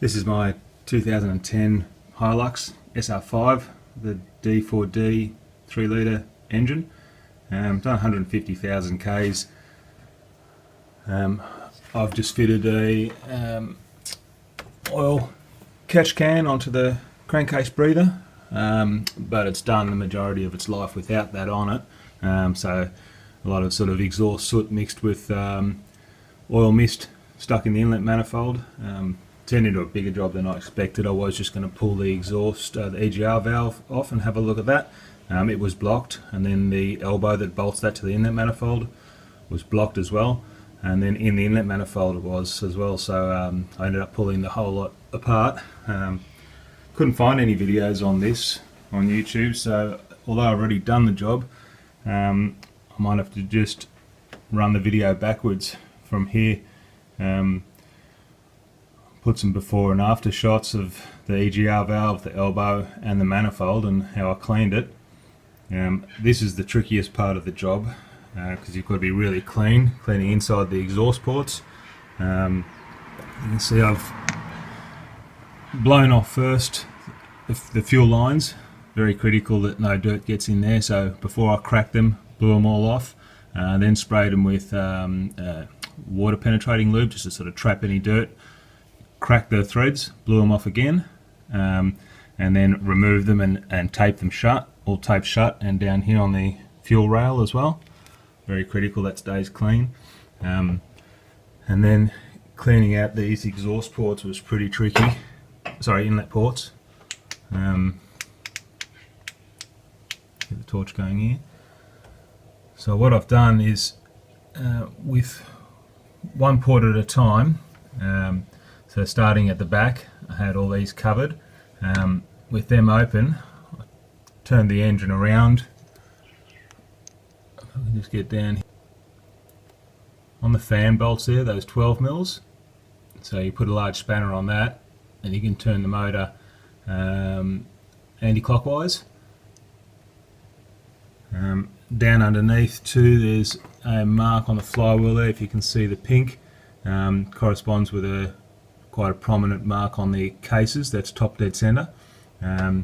This is my 2010 Hilux SR5, the D4D 3 litre engine. Done 150,000 Ks. I've just fitted a oil catch can onto the crankcase breather, but it's done the majority of its life without that on it. So a lot of sort of exhaust soot mixed with oil mist stuck in the inlet manifold. Turned into a bigger job than I expected. I was just going to pull the exhaust, the EGR valve off and have a look at that. It was blocked, and then the elbow that bolts that to the inlet manifold was blocked as well, and then in the inlet manifold it was as well. So I ended up pulling the whole lot apart. Couldn't find any videos on this on YouTube, so although I've already done the job, I might have to just run the video backwards from here. Put some before and after shots of the EGR valve, the elbow and the manifold, and how I cleaned it. This is the trickiest part of the job, because you've got to be really cleaning inside the exhaust ports. You can see I've blown off first the fuel lines, very critical that no dirt gets in there, so before I cracked them, blew them all off, then sprayed them with water penetrating lube just to sort of trap any dirt. Cracked the threads, blew them off again, and then removed them and taped them shut, all taped shut, and down here on the fuel rail as well. Very critical that stays clean. And then cleaning out these exhaust ports was pretty tricky. Sorry, inlet ports. Get the torch going here. So what I've done is, with one port at a time, so starting at the back, I had all these covered. With them open, I turned the engine around. If I can just get down here. On the fan bolts there, those 12 mils. So you put a large spanner on that, and you can turn the motor anti-clockwise. Down underneath too, there's a mark on the flywheel there. If you can see the pink, corresponds with quite a prominent mark on the cases. That's top dead center. But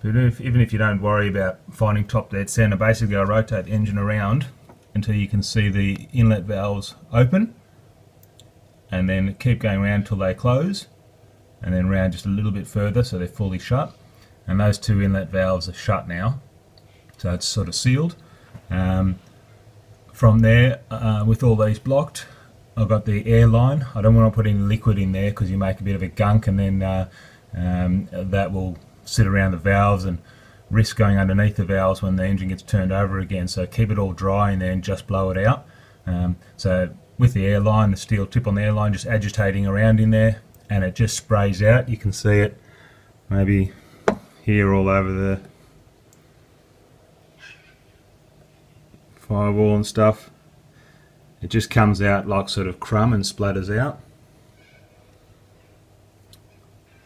even if you don't worry about finding top dead center, basically I rotate the engine around until you can see the inlet valves open, and then keep going around until they close, and then round just a little bit further so they're fully shut. And those two inlet valves are shut now, so it's sort of sealed. From there, with all these blocked, I've got the air line. I don't want to put any liquid in there because you make a bit of a gunk, and then that will sit around the valves and risk going underneath the valves when the engine gets turned over again. So keep it all dry and then just blow it out. So with the air line, the steel tip on the air line, just agitating around in there, and it just sprays out. You can see it maybe here all over the firewall and stuff. It just comes out like sort of crumb and splatters out.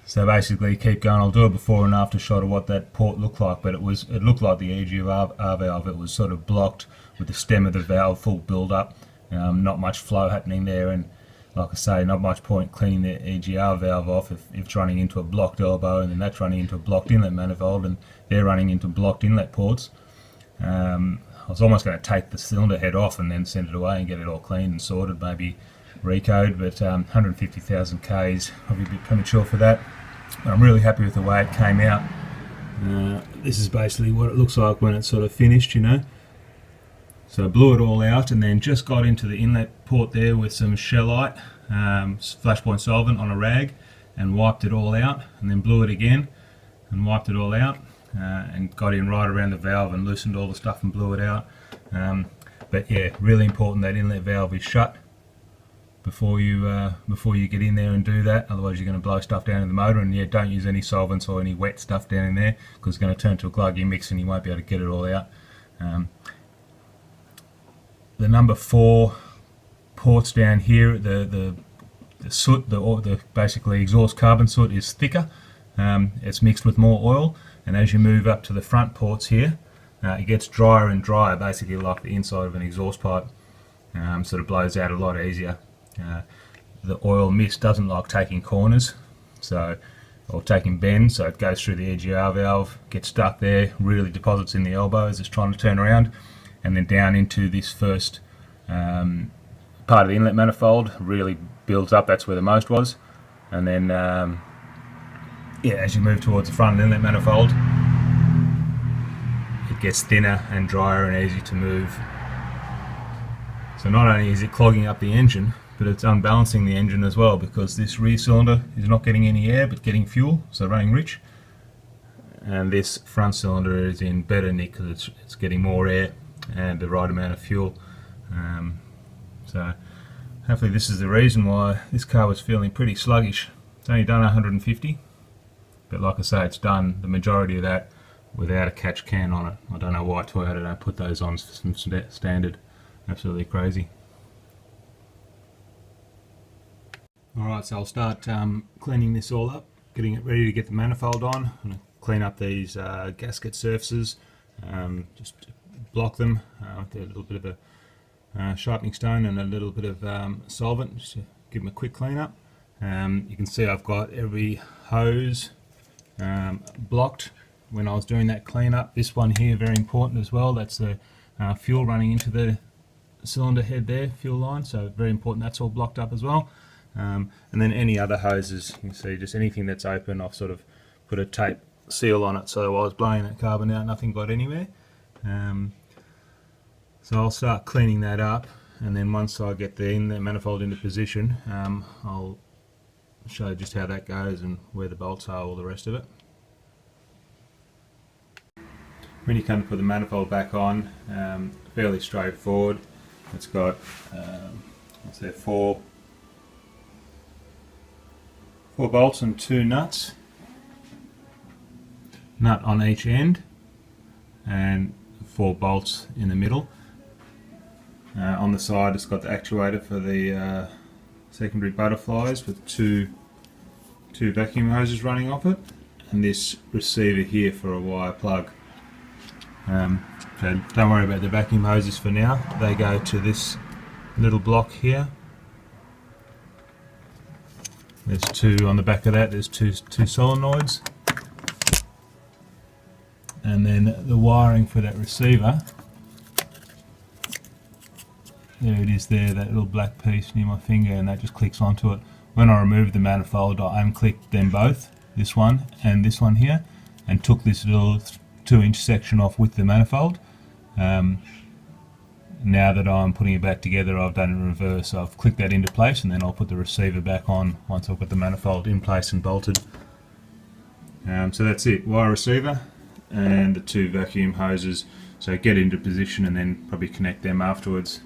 So basically keep going. I'll do a before and after shot of what that port looked like, but it looked like the EGR valve. It was sort of blocked with the stem of the valve full build up. Not much flow happening there, and like I say, not much point cleaning the EGR valve off if it's running into a blocked elbow, and then that's running into a blocked inlet manifold, and they're running into blocked inlet ports. I was almost going to take the cylinder head off and then send it away and get it all cleaned and sorted, maybe recode, but 150,000 Ks, probably a bit premature for that. But I'm really happy with the way it came out. This is basically what it looks like when it's sort of finished, you know. So I blew it all out and then just got into the inlet port there with some Shellite, flashpoint solvent on a rag, and wiped it all out, and then blew it again and wiped it all out. And got in right around the valve and loosened all the stuff and blew it out. But yeah, really important that inlet valve is shut before you get in there and do that. Otherwise you're going to blow stuff down in the motor. And yeah, don't use any solvents or any wet stuff down in there, because it's going to turn to a gluggy mix and you won't be able to get it all out. The number 4 ports down here, the soot, the basically exhaust carbon soot is thicker. It's mixed with more oil, and as you move up to the front ports here, it gets drier and drier, basically like the inside of an exhaust pipe. Sort of blows out a lot easier. the oil mist doesn't like taking corners, or taking bends, so it goes through the EGR valve, gets stuck there, really deposits in the elbow as it's trying to turn around, and then down into this first part of the inlet manifold, really builds up. That's where the most was, and then as you move towards the front of the inlet manifold, it gets thinner and drier and easy to move. So not only is it clogging up the engine, but it's unbalancing the engine as well, because this rear cylinder is not getting any air but getting fuel, so running rich, and this front cylinder is in better nick because it's getting more air and the right amount of fuel. So hopefully this is the reason why this car was feeling pretty sluggish. It's only done 150, but like I say, it's done the majority of that without a catch can on it. I don't know why Toyota don't put those on some standard. Absolutely crazy. Alright, so I'll start cleaning this all up, getting it ready to get the manifold on. I'm going to clean up these gasket surfaces, just block them with a little bit of a sharpening stone and a little bit of solvent, just to give them a quick clean up. You can see I've got every hose blocked when I was doing that clean up. This one here, very important as well, that's the fuel running into the cylinder head there, fuel line, so very important, that's all blocked up as well. And then any other hoses, you can see just anything that's open, I've sort of put a tape seal on it, so while I was blowing that carbon out, nothing got anywhere. So I'll start cleaning that up, and then once I get the manifold into position, I'll show just how that goes and where the bolts are, all the rest of it. When you come to put the manifold back on, fairly straightforward. It's got what's there, four bolts and 2 nuts, nut on each end, and 4 bolts in the middle. On the side it's got the actuator for the secondary butterflies with two vacuum hoses running off it, and this receiver here for a wire plug. So don't worry about the vacuum hoses for now, they go to this little block here. There's 2 on the back of that, there's two solenoids. And then the wiring for that receiver, there it is there, that little black piece near my finger, and that just clicks onto it. When I removed the manifold, I unclicked them both, this one and this one here, and took this little 2-inch section off with the manifold. Now that I'm putting it back together, I've done it in reverse. So I've clicked that into place, and then I'll put the receiver back on once I've got the manifold in place and bolted. So that's it, wire receiver and the 2 vacuum hoses. So get into position and then probably connect them afterwards.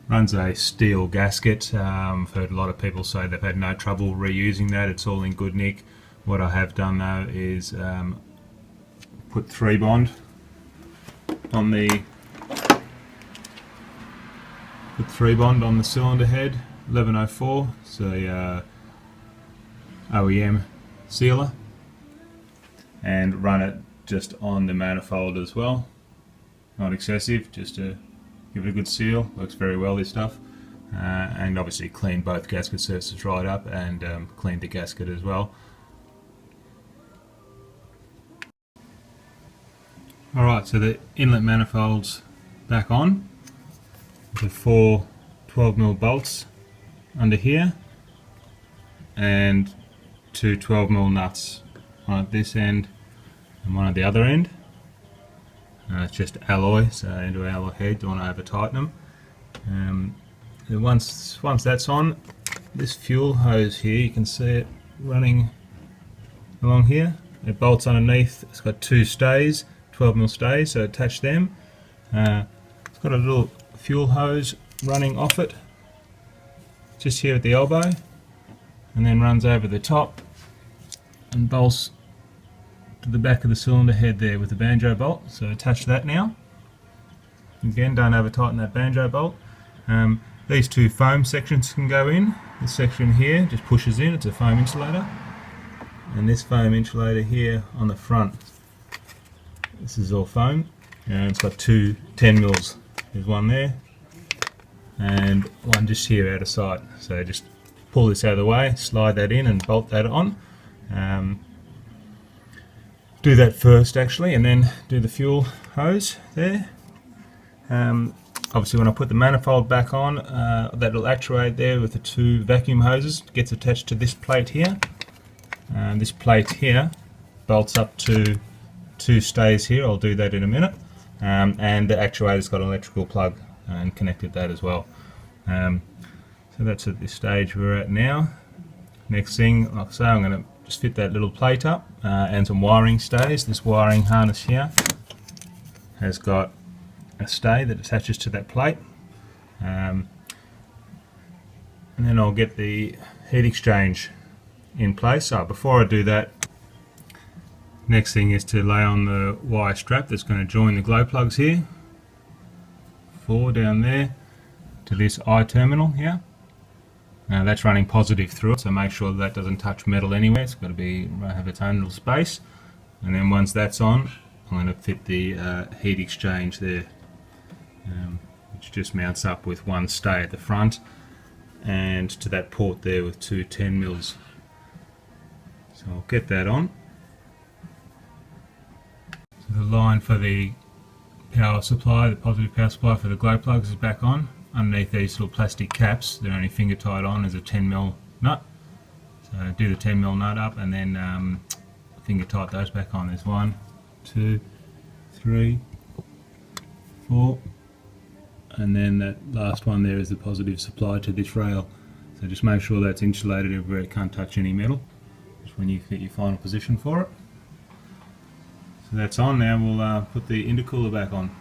Runs a steel gasket. I've heard a lot of people say they've had no trouble reusing that, it's all in good nick. What I have done though is put 3-bond on the cylinder head, 1104, so OEM sealer, and run it just on the manifold as well, not excessive, just to give it a good seal. Works very well, this stuff. And obviously clean both gasket surfaces right up, and clean the gasket as well. Alright, so the inlet manifold's back on. The 4 12mm bolts under here, and 2 12mm nuts, one at this end and one at the other end. It's just alloy, so into alloy head, don't want to over tighten them. And once that's on, this fuel hose here, you can see it running along here. It bolts underneath, it's got 2 stays, 12mm stays, so attach them. It's got a little fuel hose running off it, just here at the elbow, and then runs over the top and bolts to the back of the cylinder head there with the banjo bolt. So attach that now. Again, don't over tighten that banjo bolt. These 2 foam sections can go in. This section here just pushes in, it's a foam insulator. And this foam insulator here on the front, this is all foam. and it's got two 10 mils. There's one there and one just here out of sight. So just pull this out of the way, slide that in and bolt that on. Do that first actually, and then do the fuel hose there. Obviously when I put the manifold back on, that'll actuate there with the two vacuum hoses. It gets attached to this plate here. This plate here bolts up to two stays here. I'll do that in a minute. And the actuator's got an electrical plug and connected that as well. So that's at this stage we're at now. Next thing, like I say, I'm going to just fit that little plate up and some wiring stays. This wiring harness here has got a stay that attaches to that plate. And then I'll get the heat exchange in place. So before I do that, next thing is to lay on the wire strap that's going to join the glow plugs here. 4 down there to this I terminal here. Now that's running positive through it, so make sure that doesn't touch metal anywhere. It's got to have its own little space. And then once that's on, I'm going to fit the heat exchange there, which just mounts up with one stay at the front and to that port there with two 10 mils. So I'll get that on. So the line for the power supply, the positive power supply for the glow plugs is back on. Underneath these little plastic caps, they're only finger tied on as a 10 mil nut. So do the 10 mil nut up and then finger tight those back on. There's 1, 2, 3, 4, and then that last one there is the positive supply to this rail. So just make sure that's insulated everywhere, it can't touch any metal. Just when you get your final position for it. So that's on. Now we'll put the intercooler back on,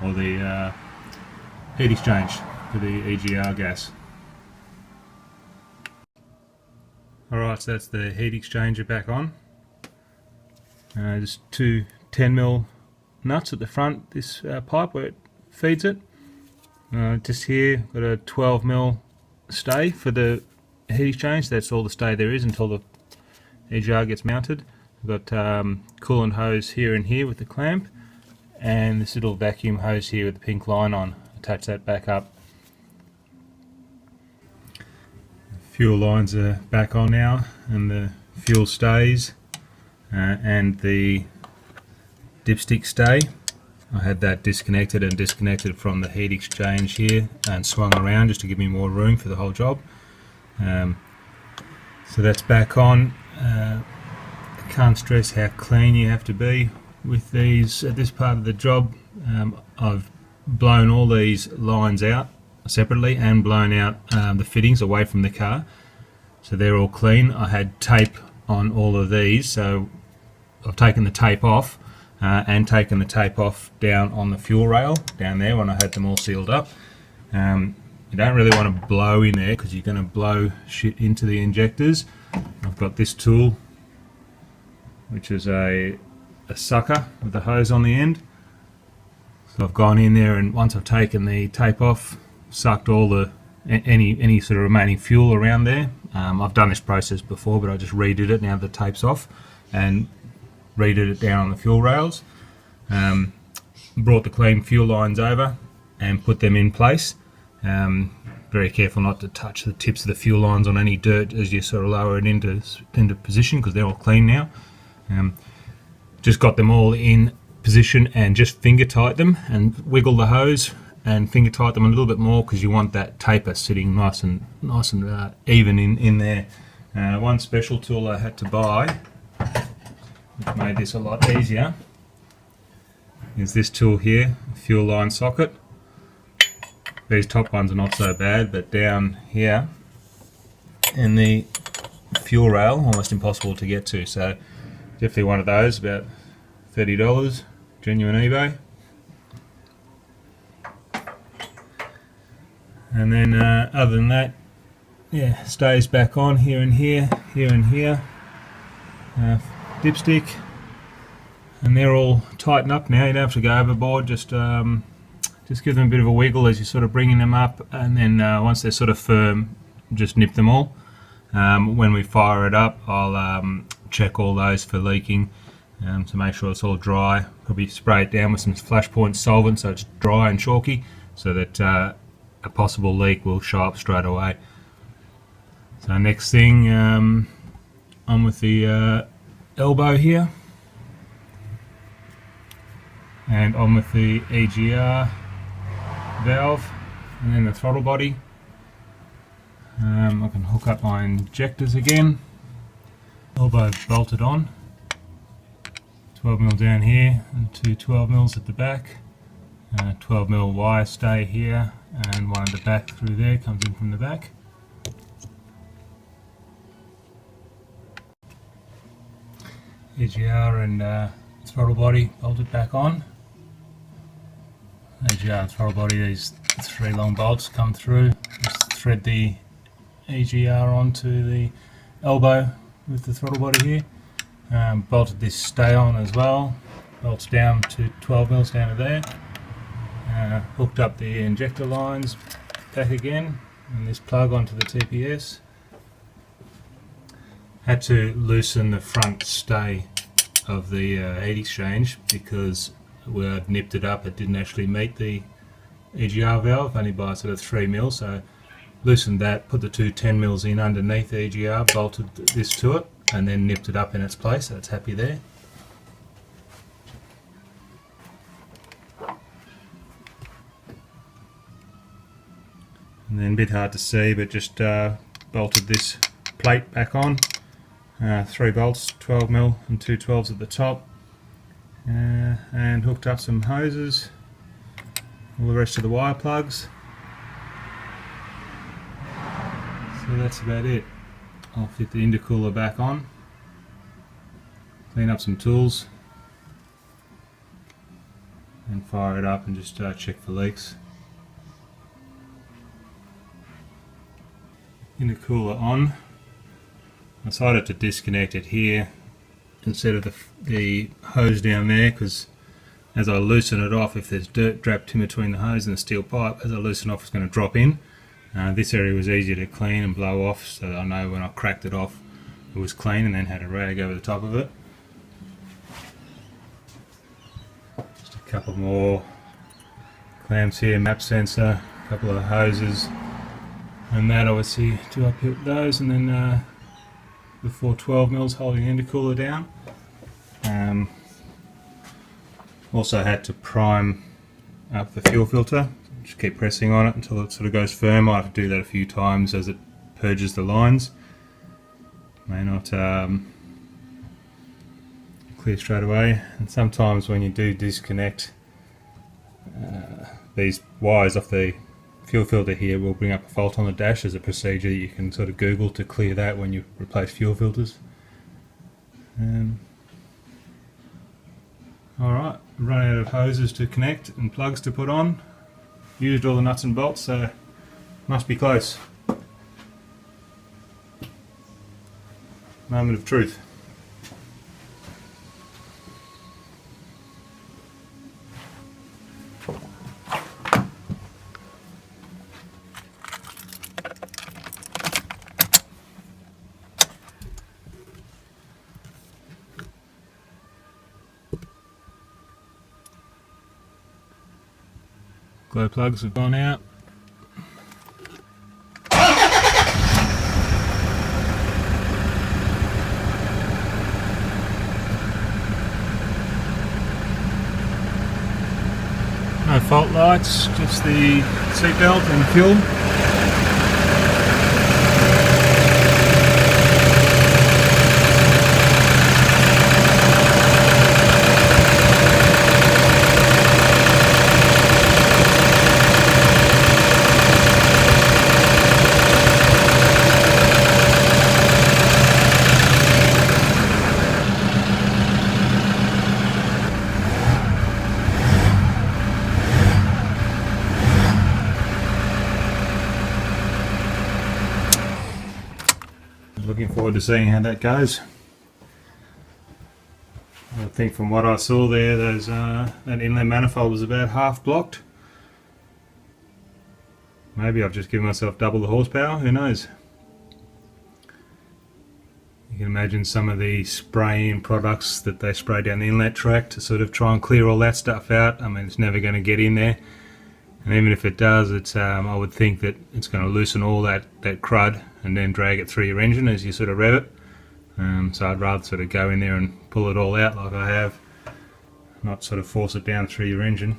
or the heat exchange for the EGR gas. Alright, so that's the heat exchanger back on. Just two 10 mil nuts at the front, this pipe where it feeds it. Just here, got a 12 mil stay for the heat exchange. That's all the stay there is until the EGR gets mounted. We've got coolant hose here and here with the clamp, and this little vacuum hose here with the pink line on. Attach that back up. Fuel lines are back on now, and the fuel stays and the dipstick stay. I had that disconnected from the heat exchange here and swung around just to give me more room for the whole job. So that's back on. I can't stress how clean you have to be with these at this part of the job. I've blown all these lines out separately and blown out the fittings away from the car, so they're all clean. I had tape on all of these, so I've taken the tape off and taken the tape off down on the fuel rail down there when I had them all sealed up. You don't really want to blow in there because you're going to blow shit into the injectors. I've got this tool, which is a sucker with a hose on the end. So I've gone in there, and once I've taken the tape off, sucked all the any sort of remaining fuel around there. I've done this process before, but I just redid it now the tape's off, and redid it down on the fuel rails. Brought the clean fuel lines over and put them in place. Very careful not to touch the tips of the fuel lines on any dirt as you sort of lower it into position, because they're all clean now. Just got them all in position and just finger tight them and wiggle the hose and finger tight them a little bit more, because you want that taper sitting nice and even in there. One special tool I had to buy, which made this a lot easier, is this tool here, fuel line socket. These top ones are not so bad, but down here in the fuel rail, almost impossible to get to. So definitely one of those, about $30, genuine eBay. And then other than that, yeah, stays back on here and here, here and here. Dipstick, and they're all tightened up now. You don't have to go overboard. Just give them a bit of a wiggle as you're sort of bringing them up, and then once they're sort of firm, just nip them all. When we fire it up, I'll check all those for leaking. to make sure it's all dry. Probably spray it down with some flash point solvent so it's dry and chalky, so that a possible leak will show up straight away. So next thing, I'm with the elbow here, and on with the EGR valve, and then the throttle body. I can hook up my injectors again. Elbow bolted on, 12mm down here and two 12mm at the back. 12mm wire stay here and one at the back through there, comes in from the back. EGR and throttle body bolted back on. EGR and throttle body, these three long bolts come through. Just thread the EGR onto the elbow with the throttle body here. Bolted this stay on as well. Bolts down to 12mm down to there. Hooked up the injector lines back again, and this plug onto the TPS. Had to loosen the front stay of the heat exchange because where I'd nipped it up, it didn't actually meet the EGR valve, only by sort of 3mm. So loosened that, put the two 10mm in underneath the EGR, bolted this to it, and then nipped it up in its place, so it's happy there. And then a bit hard to see, but just bolted this plate back on. 3 bolts, 12mm and two 12s at the top, and hooked up some hoses, all the rest of the wire plugs. So that's about it. I'll fit the intercooler back on, clean up some tools, and fire it up and just check for leaks. Intercooler on. I decided to disconnect it here instead of the hose down there, because as I loosen it off, if there's dirt trapped in between the hose and the steel pipe, as I loosen off, it's going to drop in. This area was easy to clean and blow off, so that I know when I cracked it off it was clean, and then had a rag over the top of it. Just a couple more clamps here, map sensor, a couple of hoses, and that obviously to up those, and then the 4 12mm holding the intercooler down. Also had to prime up the fuel filter. Just keep pressing on it until it sort of goes firm. I have to do that a few times as it purges the lines. May not clear straight away, and sometimes when you do disconnect these wires off the fuel filter here, will bring up a fault on the dash as a procedure that you can sort of Google to clear that when you replace fuel filters. Alright, run out of hoses to connect and plugs to put on. Used all the nuts and bolts, so must be close. Moment of truth. Glow plugs have gone out. No fault lights, just the seatbelt and fuel. Looking forward to seeing how that goes. I think from what I saw there, that inlet manifold was about half blocked. Maybe I've just given myself double the horsepower, who knows. You can imagine some of the spray-in products that they spray down the inlet track to sort of try and clear all that stuff out. I mean, it's never going to get in there, and even if it does, it's I would think that it's going to loosen all that crud and then drag it through your engine as you sort of rev it. So I'd rather sort of go in there and pull it all out like I have, not sort of force it down through your engine.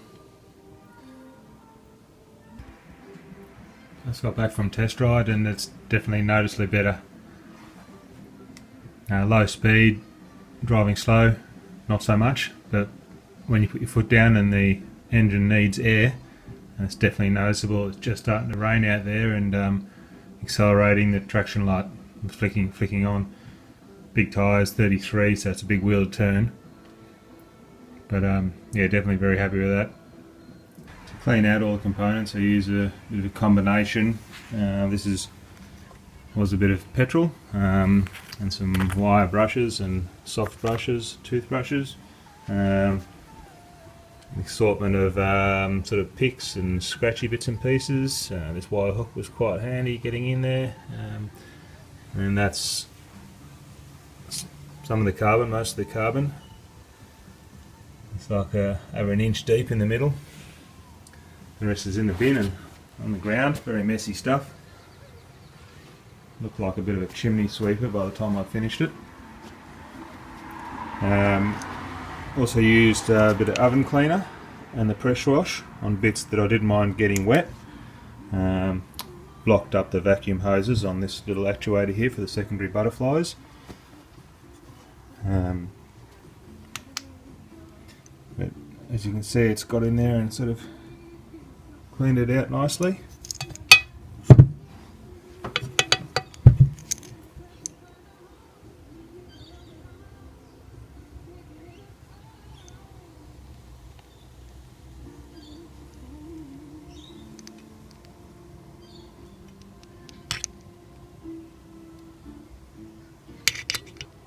I just got back from test ride and it's definitely noticeably better. Low speed, driving slow, not so much, but when you put your foot down and the engine needs air, it's definitely noticeable. It's just starting to rain out there, and accelerating, the traction light flicking on. Big tyres, 33, so it's a big wheel to turn. But yeah, definitely very happy with that. To clean out all the components, I use a bit of a combination. This was a bit of petrol and some wire brushes and soft brushes, toothbrushes. An assortment of sort of picks and scratchy bits and pieces. This wire hook was quite handy getting in there, and that's some of the carbon, most of the carbon. It's like over an inch deep in the middle. The rest is in the bin and on the ground. Very messy stuff. Looked like a bit of a chimney sweeper by the time I finished it. Also used a bit of oven cleaner and the pressure wash on bits that I didn't mind getting wet. Blocked up the vacuum hoses on this little actuator here for the secondary butterflies. But as you can see, it's got in there and sort of cleaned it out nicely.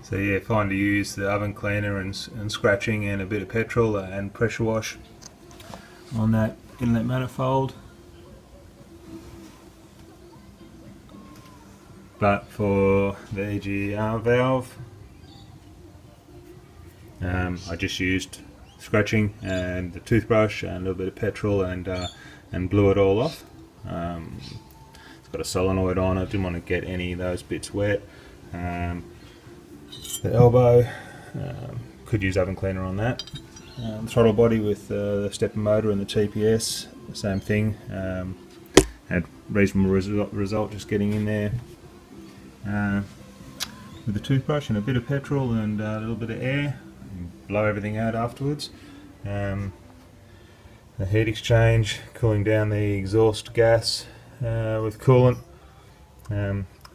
So yeah, fine to use the oven cleaner and scratching and a bit of petrol and pressure wash on that inlet manifold. But for the EGR valve, I just used scratching and the toothbrush and a little bit of petrol and blew it all off. It's got a solenoid on it, didn't want to get any of those bits wet. The elbow, could use oven cleaner on that. Throttle body with the stepper motor and the TPS, same thing. Had reasonable result just getting in there with the toothbrush and a bit of petrol and a little bit of air. Blow everything out afterwards. The heat exchange, cooling down the exhaust gas with coolant.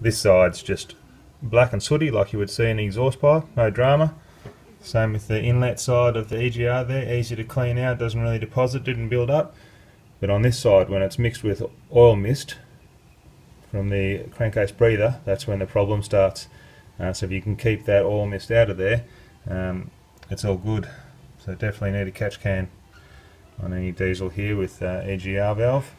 This side's just black and sooty like you would see in the exhaust pipe, no drama. Same with the inlet side of the EGR there, easy to clean out, doesn't really deposit, didn't build up. But on this side, when it's mixed with oil mist from the crankcase breather, that's when the problem starts. So if you can keep that oil mist out of there, it's all good. So definitely need a catch can on any diesel here with EGR valve.